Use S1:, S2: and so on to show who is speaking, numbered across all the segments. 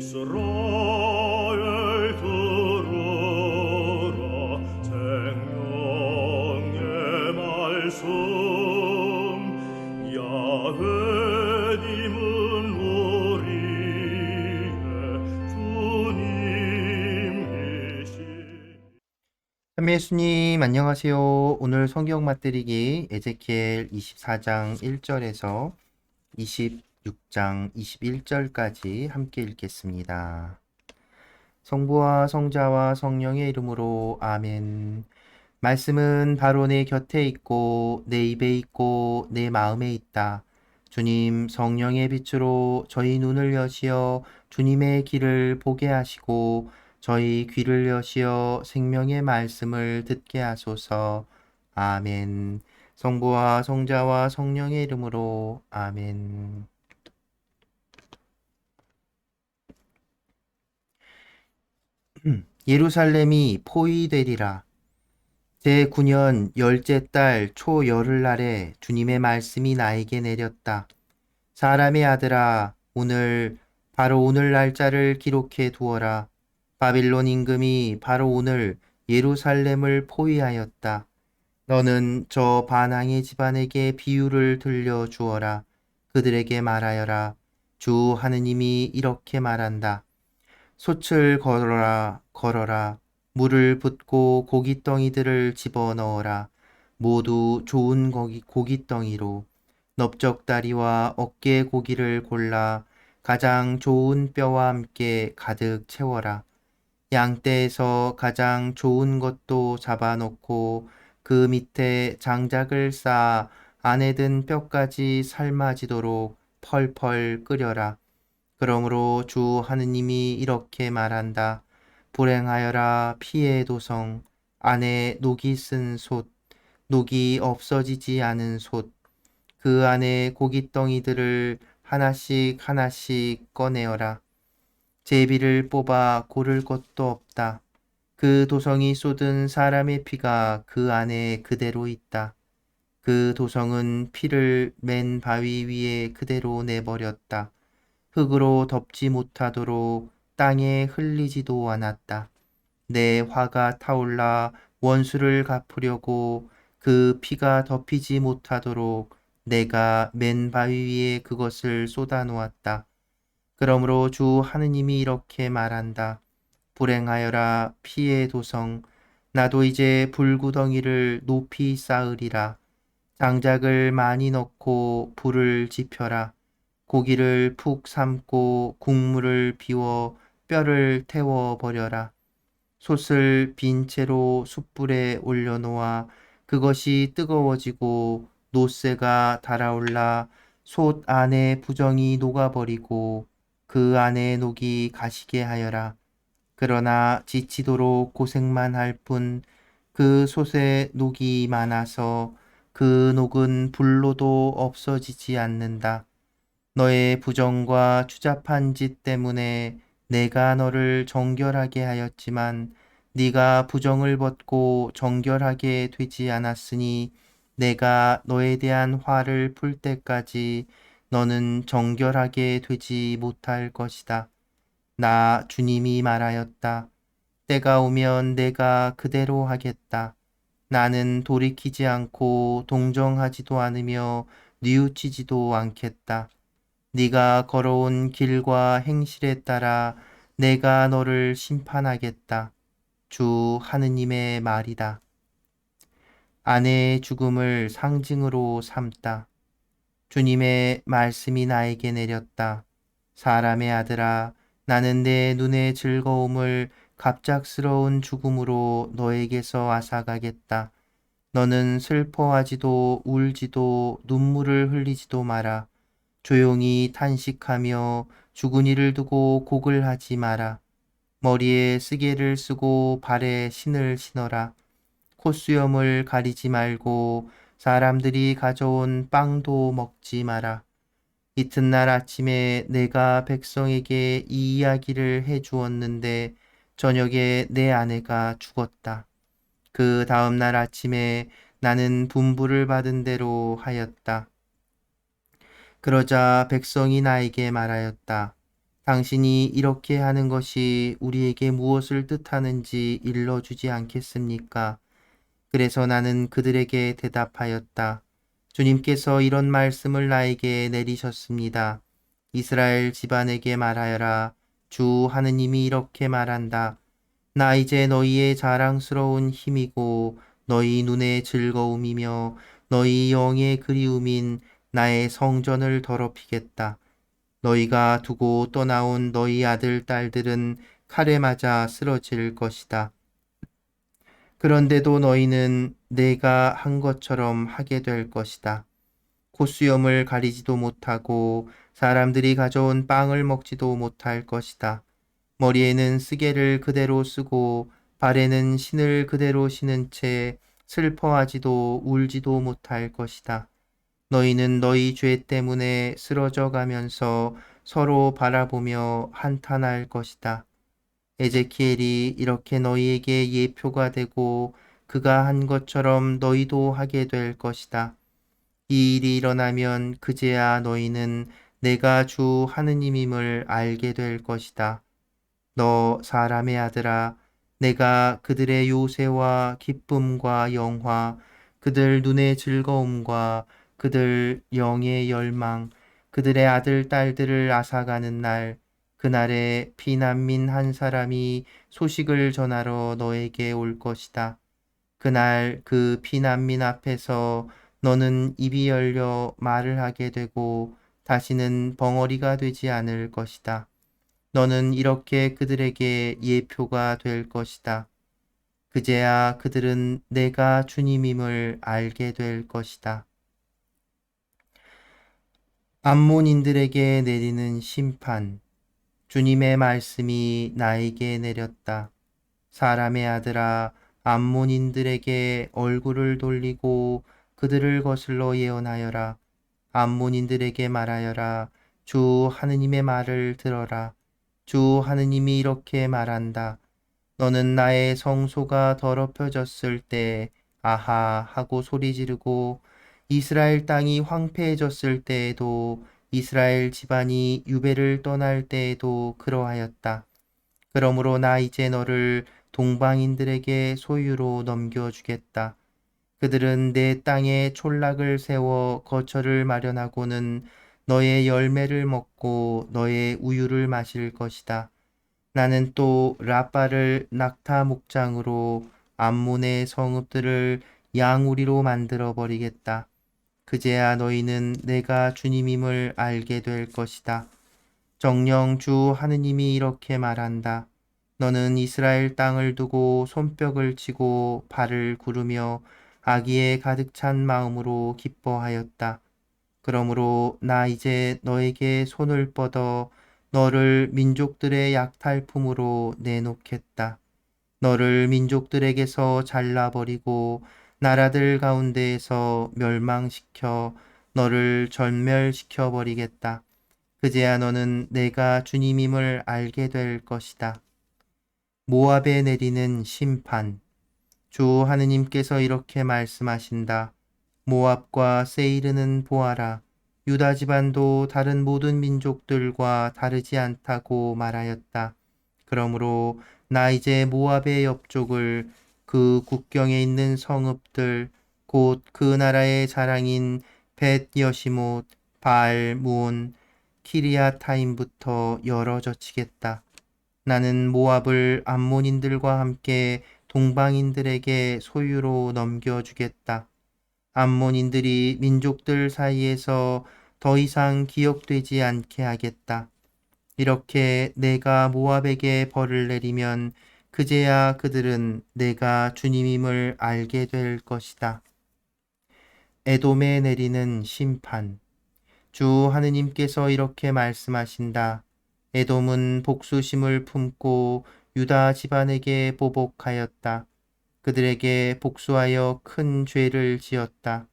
S1: 이스라엘 들으라 생명의 말씀 야훼님은 우리의 주님이시.
S2: 참미 예수님 안녕하세요. 오늘 성경 맛들이기 에제키엘 24장 1절에서 26장 21절까지 함께 읽겠습니다. 성부와 성자와 성령의 이름으로 아멘. 말씀은 바로 내 곁에 있고 내 입에 있고 내 마음에 있다. 주님 성령의 빛으로 저희 눈을 여시어 주님의 길을 보게 하시고 저희 귀를 여시어 생명의 말씀을 듣게 하소서. 아멘. 성부와 성자와 성령의 이름으로 아멘. 예루살렘이 포위되리라. 제9년 열째 달 초열흘날에 주님의 말씀이 나에게 내렸다. 사람의 아들아, 바로 오늘 날짜를 기록해 두어라. 바빌론 임금이 바로 오늘 예루살렘을 포위하였다. 너는 저 반항의 집안에게 비유를 들려주어라. 그들에게 말하여라. 주 하느님이 이렇게 말한다. 솥을 걸어라. 물을 붓고 고깃덩이들을 집어넣어라. 모두 좋은 고깃덩이로 넓적다리와 어깨 고기를 골라 가장 좋은 뼈와 함께 가득 채워라. 양떼에서 가장 좋은 것도 잡아놓고 그 밑에 장작을 쌓아 안에 든 뼈까지 삶아지도록 펄펄 끓여라. 그러므로 주 하느님이 이렇게 말한다. 불행하여라 피의 도성, 안에 녹이 쓴 솥, 녹이 없어지지 않은 솥, 그 안에 고깃덩이들을 하나씩 하나씩 꺼내어라. 제비를 뽑아 고를 것도 없다. 그 도성이 쏟은 사람의 피가 그 안에 그대로 있다. 그 도성은 피를 맨 바위 위에 그대로 내버렸다. 흙으로 덮지 못하도록 땅에 흘리지도 않았다. 내 화가 타올라 원수를 갚으려고 그 피가 덮이지 못하도록 내가 맨 바위 위에 그것을 쏟아 놓았다. 그러므로 주 하느님이 이렇게 말한다. 불행하여라 피의 도성, 나도 이제 불구덩이를 높이 쌓으리라. 장작을 많이 넣고 불을 지펴라. 고기를 푹 삶고 국물을 비워 뼈를 태워 버려라. 솥을 빈 채로 숯불에 올려놓아 그것이 뜨거워지고 노새가 달아올라 솥 안에 부정이 녹아버리고 그 안에 녹이 가시게 하여라. 그러나 지치도록 고생만 할 뿐 그 솥에 녹이 많아서 그 녹은 불로도 없어지지 않는다. 너의 부정과 추잡한 짓 때문에 내가 너를 정결하게 하였지만 네가 부정을 벗고 정결하게 되지 않았으니 내가 너에 대한 화를 풀 때까지 너는 정결하게 되지 못할 것이다. 나 주님이 말하였다. 때가 오면 내가 그대로 하겠다. 나는 돌이키지 않고 동정하지도 않으며 뉘우치지도 않겠다. 네가 걸어온 길과 행실에 따라 내가 너를 심판하겠다. 주 하느님의 말이다. 아내의 죽음을 상징으로 삼다. 주님의 말씀이 나에게 내렸다. 사람의 아들아, 나는 내 눈의 즐거움을 갑작스러운 죽음으로 너에게서 앗아가겠다. 너는 슬퍼하지도 울지도 눈물을 흘리지도 마라. 조용히 탄식하며 죽은 이를 두고 곡을 하지 마라. 머리에 쓰개를 쓰고 발에 신을 신어라. 콧수염을 가리지 말고 사람들이 가져온 빵도 먹지 마라. 이튿날 아침에 내가 백성에게 이 이야기를 해 주었는데 저녁에 내 아내가 죽었다. 그 다음 날 아침에 나는 분부를 받은 대로 하였다. 그러자 백성이 나에게 말하였다. 당신이 이렇게 하는 것이 우리에게 무엇을 뜻하는지 일러주지 않겠습니까? 그래서 나는 그들에게 대답하였다. 주님께서 이런 말씀을 나에게 내리셨습니다. 이스라엘 집안에게 말하여라. 주 하느님이 이렇게 말한다. 나 이제 너희의 자랑스러운 힘이고 너희 눈의 즐거움이며 너희 영의 그리움인 나의 성전을 더럽히겠다. 너희가 두고 떠나온 너희 아들, 딸들은 칼에 맞아 쓰러질 것이다. 그런데도 너희는 내가 한 것처럼 하게 될 것이다. 콧수염을 가리지도 못하고 사람들이 가져온 빵을 먹지도 못할 것이다. 머리에는 쓰개를 그대로 쓰고 발에는 신을 그대로 신은 채 슬퍼하지도 울지도 못할 것이다. 너희는 너희 죄 때문에 쓰러져 가면서 서로 바라보며 한탄할 것이다. 에제키엘이 이렇게 너희에게 예표가 되고 그가 한 것처럼 너희도 하게 될 것이다. 이 일이 일어나면 그제야 너희는 내가 주 하느님임을 알게 될 것이다. 너 사람의 아들아, 내가 그들의 요새와 기쁨과 영화, 그들 눈의 즐거움과 그들 영의 열망, 그들의 아들, 딸들을 앗아가는 날, 그날에 피난민 한 사람이 소식을 전하러 너에게 올 것이다. 그날 그 피난민 앞에서 너는 입이 열려 말을 하게 되고 다시는 벙어리가 되지 않을 것이다. 너는 이렇게 그들에게 예표가 될 것이다. 그제야 그들은 내가 주님임을 알게 될 것이다. 암몬인들에게 내리는 심판. 주님의 말씀이 나에게 내렸다. 사람의 아들아, 암몬인들에게 얼굴을 돌리고 그들을 거슬러 예언하여라. 암몬인들에게 말하여라. 주 하느님의 말을 들어라. 주 하느님이 이렇게 말한다. 너는 나의 성소가 더럽혀졌을 때 아하 하고 소리 지르고 이스라엘 땅이 황폐해졌을 때에도 이스라엘 집안이 유배를 떠날 때에도 그러하였다. 그러므로 나 이제 너를 동방인들에게 소유로 넘겨주겠다. 그들은 내 땅에 촌락을 세워 거처를 마련하고는 너의 열매를 먹고 너의 우유를 마실 것이다. 나는 또 라빠를 낙타 목장으로 암몬의 성읍들을 양우리로 만들어 버리겠다. 그제야 너희는 내가 주님임을 알게 될 것이다. 정녕 주 하느님이 이렇게 말한다. 너는 이스라엘 땅을 두고 손뼉을 치고 발을 구르며 악의에 가득 찬 마음으로 기뻐하였다. 그러므로 나 이제 너에게 손을 뻗어 너를 민족들의 약탈품으로 내놓겠다. 너를 민족들에게서 잘라버리고 나라들 가운데에서 멸망시켜 너를 전멸시켜 버리겠다. 그제야 너는 내가 주님임을 알게 될 것이다. 모압에 내리는 심판. 주 하느님께서 이렇게 말씀하신다. 모압과 세이르는 보아라. 유다 집안도 다른 모든 민족들과 다르지 않다고 말하였다. 그러므로 나 이제 모압의 옆쪽을 그 국경에 있는 성읍들 곧 그 나라의 자랑인 벳 여시못, 바알 무온, 키리아타임부터 열어 젖히겠다. 나는 모압을 암몬인들과 함께 동방인들에게 소유로 넘겨주겠다. 암몬인들이 민족들 사이에서 더 이상 기억되지 않게 하겠다. 이렇게 내가 모압에게 벌을 내리면 그제야 그들은 내가 주님임을 알게 될 것이다. 에돔에 내리는 심판. 주 하느님께서 이렇게 말씀하신다. 에돔은 복수심을 품고 유다 집안에게 보복하였다. 그들에게 복수하여 큰 죄를 지었다.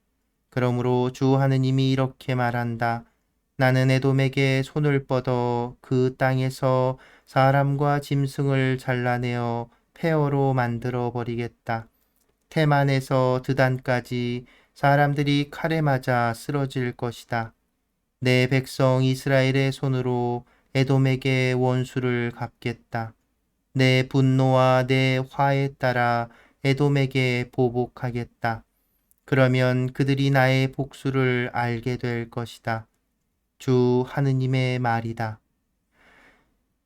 S2: 그러므로 주 하느님이 이렇게 말한다. 나는 에돔에게 손을 뻗어 그 땅에서 사람과 짐승을 잘라내어 폐허로 만들어 버리겠다. 테만에서 드단까지 사람들이 칼에 맞아 쓰러질 것이다. 내 백성 이스라엘의 손으로 에돔에게 원수를 갚겠다. 내 분노와 내 화에 따라 에돔에게 보복하겠다. 그러면 그들이 나의 복수를 알게 될 것이다. 주 하느님의 말이다.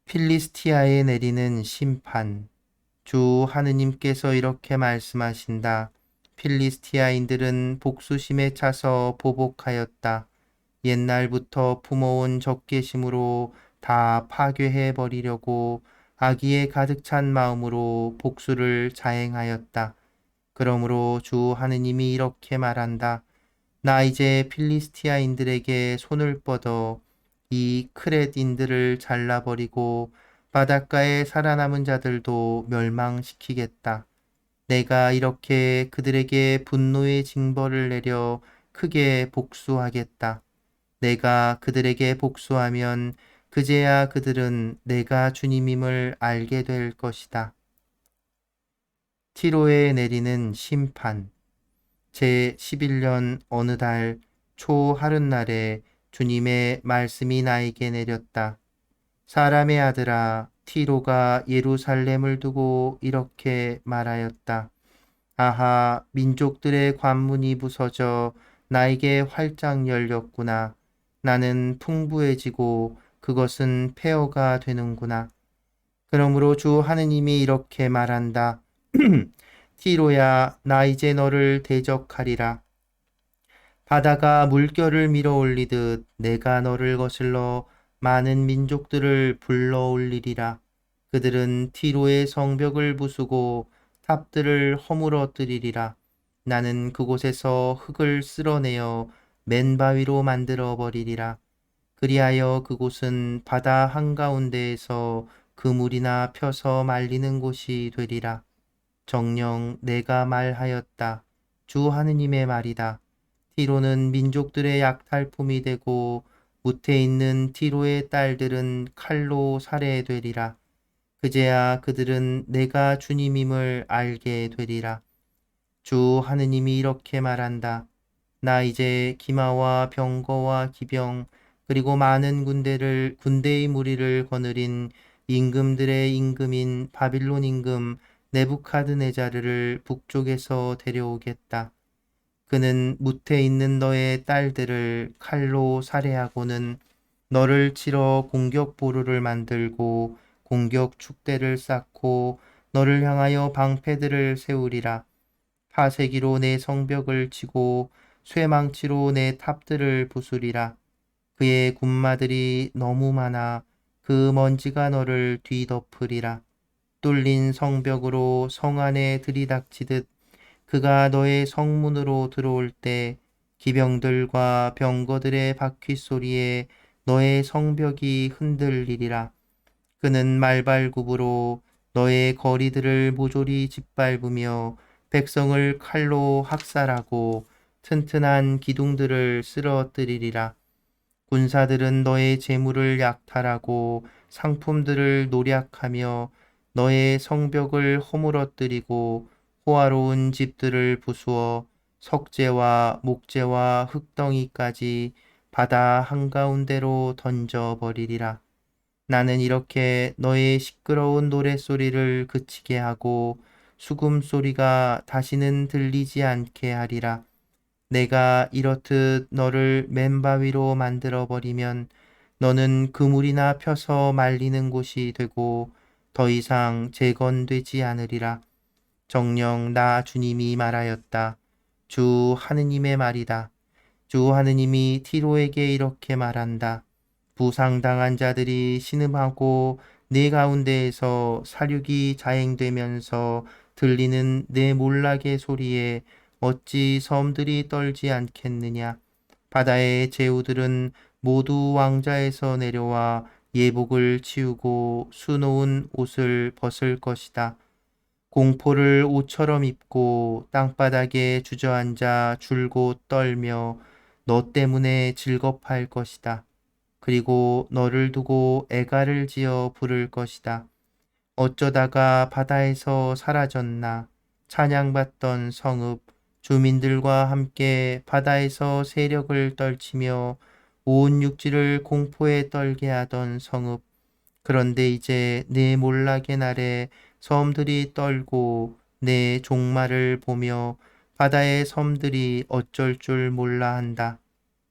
S2: 필리스티아에 내리는 심판. 주 하느님께서 이렇게 말씀하신다. 필리스티아인들은 복수심에 차서 보복하였다. 옛날부터 품어온 적개심으로 다 파괴해 버리려고 악의에 가득 찬 마음으로 복수를 자행하였다. 그러므로 주 하느님이 이렇게 말한다. 나 이제 필리스티아인들에게 손을 뻗어 이 크렛인들을 잘라버리고 바닷가에 살아남은 자들도 멸망시키겠다. 내가 이렇게 그들에게 분노의 징벌을 내려 크게 복수하겠다. 내가 그들에게 복수하면 그제야 그들은 내가 주님임을 알게 될 것이다. 티로에 내리는 심판. 제11년 어느 달 초하룻날에 주님의 말씀이 나에게 내렸다. 사람의 아들아, 티로가 예루살렘을 두고 이렇게 말하였다. 아하, 민족들의 관문이 부서져 나에게 활짝 열렸구나. 나는 풍부해지고 그것은 폐허가 되는구나. 그러므로 주 하느님이 이렇게 말한다. 티로야, 나 이제 너를 대적하리라. 바다가 물결을 밀어 올리듯 내가 너를 거슬러 많은 민족들을 불러 올리리라. 그들은 티로의 성벽을 부수고 탑들을 허물어뜨리리라. 나는 그곳에서 흙을 쓸어내어 맨바위로 만들어 버리리라. 그리하여 그곳은 바다 한가운데에서 그물이나 펴서 말리는 곳이 되리라. 정녕 내가 말하였다. 주 하느님의 말이다. 티로는 민족들의 약탈품이 되고 무태 있는 티로의 딸들은 칼로 살해되리라. 그제야 그들은 내가 주님임을 알게 되리라. 주 하느님이 이렇게 말한다. 나 이제 기마와 병거와 기병 그리고 많은 군대의 무리를 거느린 임금들의 임금인 바빌론 임금 네부카드네자르를 북쪽에서 데려오겠다. 그는 무태 있는 너의 딸들을 칼로 살해하고는 너를 치러 공격 보루를 만들고 공격 축대를 쌓고 너를 향하여 방패들을 세우리라. 파쇄기로 내 성벽을 치고 쇠망치로 내 탑들을 부수리라. 그의 군마들이 너무 많아 그 먼지가 너를 뒤덮으리라. 뚫린 성벽으로 성 안에 들이닥치듯 그가 너의 성문으로 들어올 때 기병들과 병거들의 바퀴 소리에 너의 성벽이 흔들리리라. 그는 말발굽으로 너의 거리들을 모조리 짓밟으며 백성을 칼로 학살하고 튼튼한 기둥들을 쓰러뜨리리라. 군사들은 너의 재물을 약탈하고 상품들을 노략하며 너의 성벽을 허물어뜨리고 호화로운 집들을 부수어 석재와 목재와 흙덩이까지 바다 한가운데로 던져버리리라. 나는 이렇게 너의 시끄러운 노랫소리를 그치게 하고 수금소리가 다시는 들리지 않게 하리라. 내가 이렇듯 너를 맨바위로 만들어버리면 너는 그물이나 펴서 말리는 곳이 되고 더 이상 재건되지 않으리라. 정녕 나 주님이 말하였다. 주 하느님의 말이다. 주 하느님이 티로에게 이렇게 말한다. 부상당한 자들이 신음하고 네 가운데에서 사륙이 자행되면서 들리는 내 몰락의 소리에 어찌 섬들이 떨지 않겠느냐. 바다의 제후들은 모두 왕자에서 내려와 예복을 치우고 수놓은 옷을 벗을 것이다. 공포를 옷처럼 입고 땅바닥에 주저앉아 줄곧 떨며 너 때문에 즐겁할 것이다. 그리고 너를 두고 애가를 지어 부를 것이다. 어쩌다가 바다에서 사라졌나. 찬양받던 성읍 주민들과 함께 바다에서 세력을 떨치며 온 육지를 공포에 떨게 하던 성읍. 그런데 이제 내 몰락의 날에 섬들이 떨고 내 종말을 보며 바다의 섬들이 어쩔 줄 몰라 한다.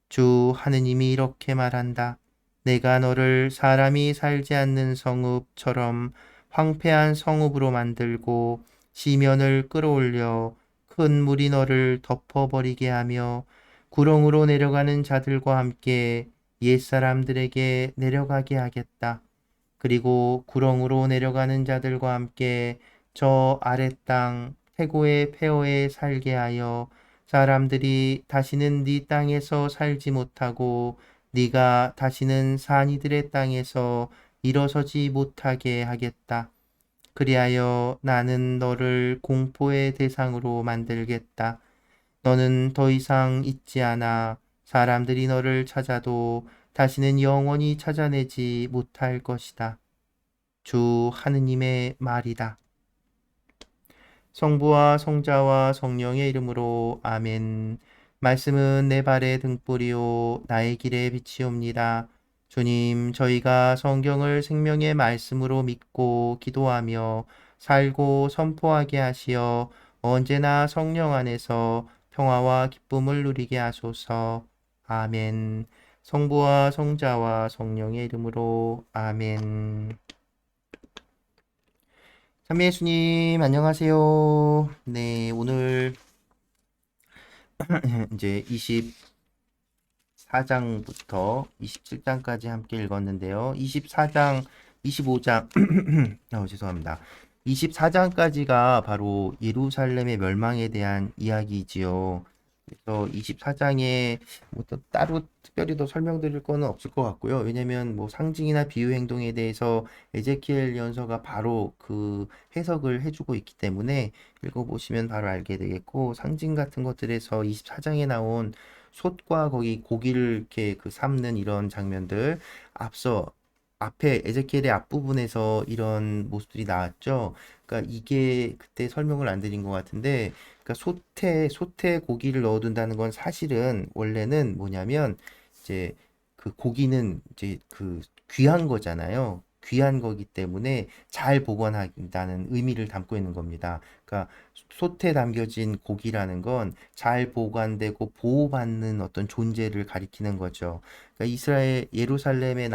S2: 주 하느님이 이렇게 말한다. 내가 너를 사람이 살지 않는 성읍처럼 황폐한 성읍으로 만들고 시면을 끌어올려 큰 물이 너를 덮어버리게 하며 구렁으로 내려가는 자들과 함께 옛사람들에게 내려가게 하겠다. 그리고 구렁으로 내려가는 자들과 함께 저 아래 땅 태고의 폐허에 살게 하여 사람들이 다시는 네 땅에서 살지 못하고 네가 다시는 산이들의 땅에서 일어서지 못하게 하겠다. 그리하여 나는 너를 공포의 대상으로 만들겠다. 너는 더 이상 있지 않아. 사람들이 너를 찾아도 다시는 영원히 찾아내지 못할 것이다. 주 하느님의 말이다. 성부와 성자와 성령의 이름으로 아멘. 말씀은 내 발의 등불이요 나의 길의 빛이옵니다. 주님, 저희가 성경을 생명의 말씀으로 믿고 기도하며 살고 선포하게 하시어 언제나 성령 안에서 평화와 기쁨을 누리게 하소서. 아멘. 성부와 성자와 성령의 이름으로 아멘. 삼위 예수님, 안녕하세요. 네, 오늘 이제 24장부터 27장까지 함께 읽었는데요. 24장, 25장, 죄송합니다. 24장까지가 바로 예루살렘의 멸망에 대한 이야기지요. 그래서 24장에 뭐 또 따로 특별히 더 설명드릴 거는 없을 것 같고요. 왜냐면 뭐 상징이나 비유 행동에 대해서 에제키엘 연서가 바로 그 해석을 해주고 있기 때문에 읽어보시면 바로 알게 되겠고, 상징 같은 것들에서 24장에 나온 솥과 거기 고기를 이렇게 그 삶는 이런 장면들, 앞서 앞에 에제키엘의 앞부분에서 이런 모습들이 나왔죠. 그러니까 이게 그때 설명을 안 드린 것 같은데, 그러니까 솥에 고기를 넣어둔다는 건 사실은 원래는 뭐냐면 이제 그 고기는 이제 그 귀한 거잖아요. 귀한 거기 때문에 잘 보관한다는 의미를 담고 있는 겁니다. 그러니까 솥에 담겨진 고기라는 건 잘 보관되고 보호받는 어떤 존재를 가리키는 거죠. 그러니까 예루살렘에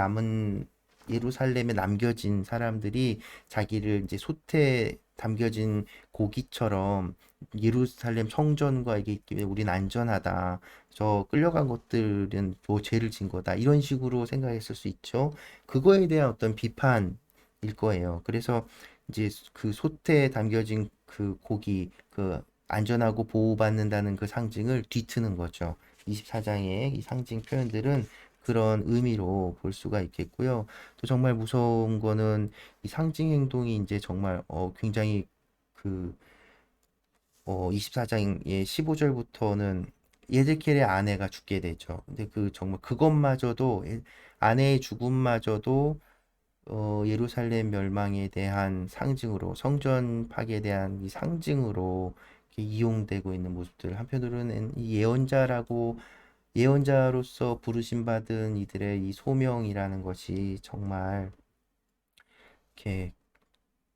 S2: 남겨진 사람들이 자기를 이제 솥에 담겨진 고기처럼 예루살렘 성전과 이게 있기 때문에 우린 안전하다. 저 끌려간 것들은 뭐 죄를 진 거다. 이런 식으로 생각했을 수 있죠. 그거에 대한 어떤 비판일 거예요. 그래서 이제 그 솥에 담겨진 그 고기, 그 안전하고 보호받는다는 그 상징을 뒤트는 거죠. 24장의 이 상징 표현들은 그런 의미로 볼 수가 있겠고요. 또 정말 무서운 거는 이 상징 행동이 이제 정말 굉장히 그 24장의 15절부터는 예즈킬의 아내가 죽게 되죠. 근데 그 정말 그것마저도 아내의 죽음마저도 예루살렘 멸망에 대한 상징으로, 성전 파괴에 대한 이 상징으로 이렇게 이용되고 있는 모습들, 한편으로는 이 예언자로서 부르심 받은 이들의 이 소명이라는 것이 정말 이렇게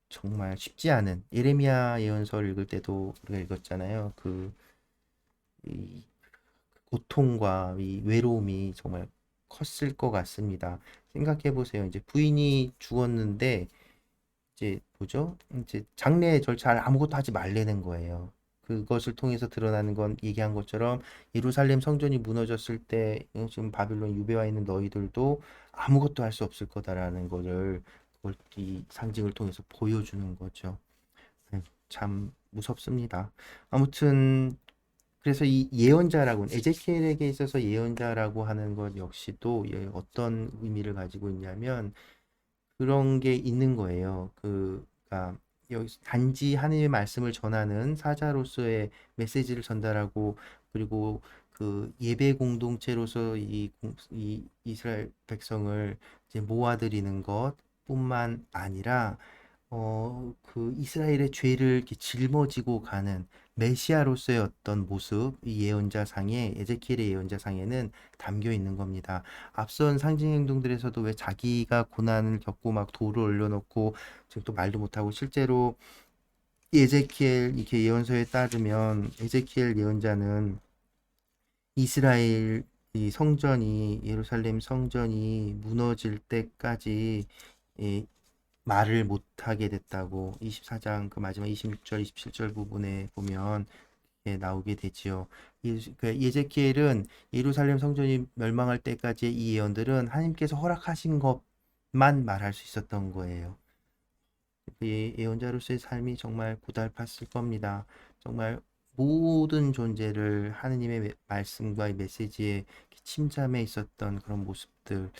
S2: 정말 쉽지 않은, 예레미야 예언서를 읽을 때도 우리가 읽었잖아요. 이 고통과 이 외로움이 정말 컸을 것 같습니다. 생각해 보세요. 이제 부인이 죽었는데 이제 뭐죠? 이제 장례 절차를 아무것도 하지 말라는 거예요. 그것을 통해서 드러나는 건 얘기한 것처럼 예루살렘 성전이 무너졌을 때 지금 바빌론 유배와 있는 너희들도 아무것도 할 수 없을 거다라는 거를 그걸 이 상징을 통해서 보여주는 거죠. 참 무섭습니다. 아무튼 그래서 이 예언자라고 에제키엘에게 있어서 예언자라고 하는 것 역시도 어떤 의미를 가지고 있냐면 그런 게 있는 거예요. 그러니까 여기 단지 하나님의 말씀을 전하는 사자로서의 메시지를 전달하고, 그리고 그 예배 공동체로서 이 이스라엘 백성을 이제 모아드리는 것뿐만 아니라 그 이스라엘의 죄를 이렇게 짊어지고 가는 메시아로서의 어떤 모습, 이 예언자상에, 에제키엘의 예언자상에는 담겨 있는 겁니다. 앞선 상징 행동들에서도 왜 자기가 고난을 겪고 막 돌을 올려놓고 지금 또 말도 못하고 실제로 에제키엘 이렇게 예언서에 따르면 에제키엘 예언자는 이스라엘 이 성전이 예루살렘 성전이 무너질 때까지 예, 말을 못하게 됐다고 24장 그 마지막 26절, 27절 부분에 보면 예, 나오게 되지요. 그 예제키엘은 예루살렘 성전이 멸망할 때까지의 이 예언들은 하나님께서 허락하신 것만 말할 수 있었던 거예요. 그 예언자로서의 삶이 정말 고달팠을 겁니다. 정말 모든 존재를 하느님의 말씀과 이 메시지에 침잠해 있었던 그런 모습들.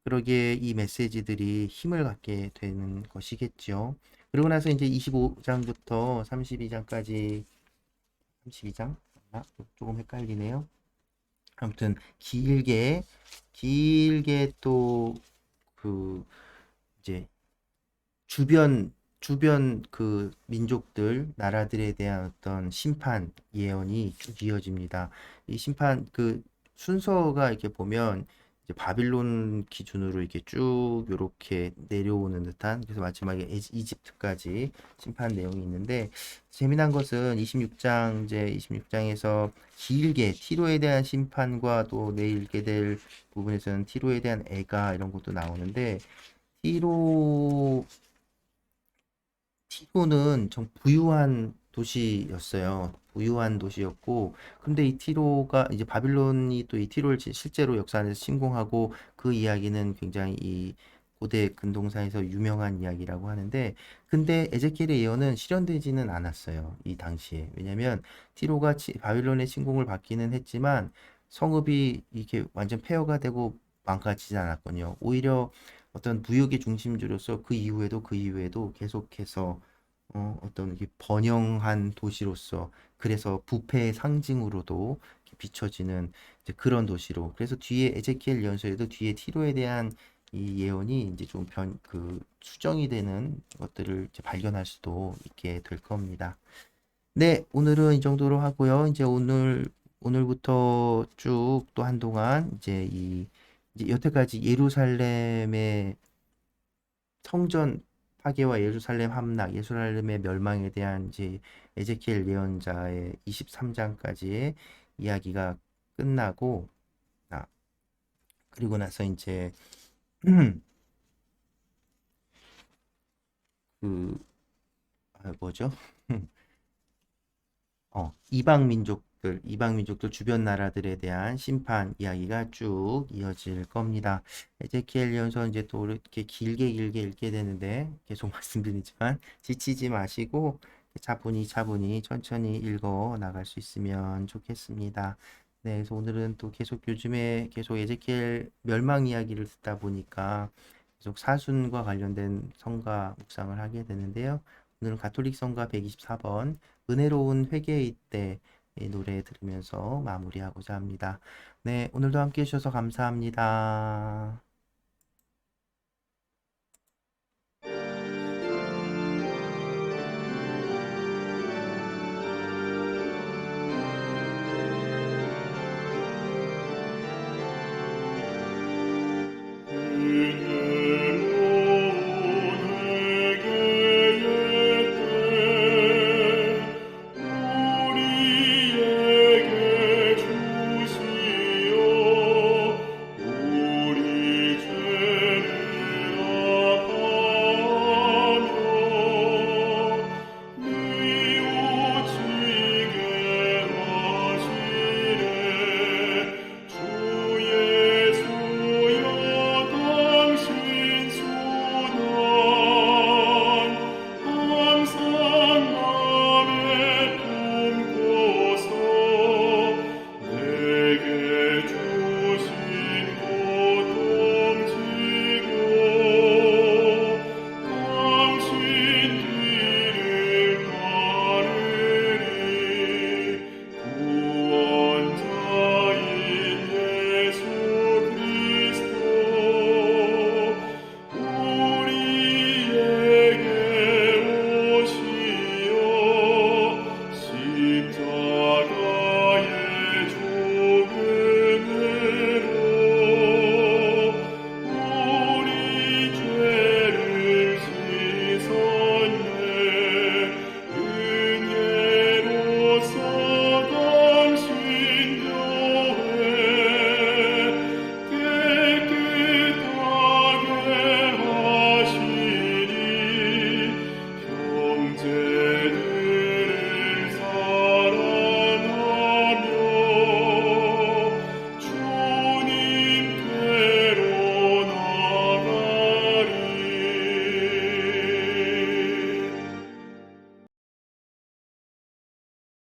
S2: 그러기에 이 메시지들이 힘을 갖게 되는 것이겠죠. 그리고 나서 이제 25장부터 32장까지 32장? 조금 헷갈리네요. 아무튼 길게 또 그 이제 주변 그 민족들, 나라들에 대한 어떤 심판 예언이 쭉 이어집니다. 이 심판 그 순서가 이렇게 보면 이제 바빌론 기준으로 이렇게 쭉 요렇게 내려오는 듯한 그래서 마지막에 이집트까지 심판 내용이 있는데 재미난 것은 26장 이제 26장에서 길게 티로에 대한 심판과 또 내일 읽게 될 부분에서는 티로에 대한 애가 이런 것도 나오는데 티로 티로는 좀 부유한 도시였어요. 부유한 도시였고, 근데 이 티로가 이제 바빌론이 또 이 티로를 실제로 역사 안에서 침공하고 그 이야기는 굉장히 이 고대 근동사에서 유명한 이야기라고 하는데, 근데 에제키엘의 예언은 실현되지는 않았어요. 이 당시에. 왜냐면 티로가 바빌론의 침공을 받기는 했지만 성읍이 이렇게 완전 폐허가 되고 망가지지 않았거든요. 오히려 어떤 무역의 중심지로서 그 이후에도 계속해서 어떤 이렇게 번영한 도시로서 그래서 부패의 상징으로도 이렇게 비춰지는 이제 그런 도시로 그래서 뒤에 에제키엘 연서에도 뒤에 티로에 대한 이 예언이 이제 좀 수정이 되는 것들을 이제 발견할 수도 있게 될 겁니다. 네, 오늘은 이 정도로 하고요. 이제 오늘부터 쭉 또 한동안 이제 여태까지 예루살렘의 성전 파괴와 예루살렘 함락, 예루살렘의 멸망에 대한 이제 에제키엘 예언자의 23장까지의 이야기가 끝나고, 그리고 나서 이제 그 뭐죠? 이방 민족들 주변 나라들에 대한 심판 이야기가 쭉 이어질 겁니다. 에제키엘 예언서 이제 또 이렇게 길게 읽게 되는데 계속 말씀드리지만 지치지 마시고 차분히 천천히 읽어 나갈 수 있으면 좋겠습니다. 네, 그래서 오늘은 또 계속 요즘에 계속 에제키엘 멸망 이야기를 듣다 보니까 계속 사순과 관련된 성가 묵상을 하게 되는데요. 오늘은 가톨릭 성가 124번 은혜로운 회개의 때 이 노래 들으면서 마무리하고자 합니다. 네, 오늘도 함께 해주셔서 감사합니다.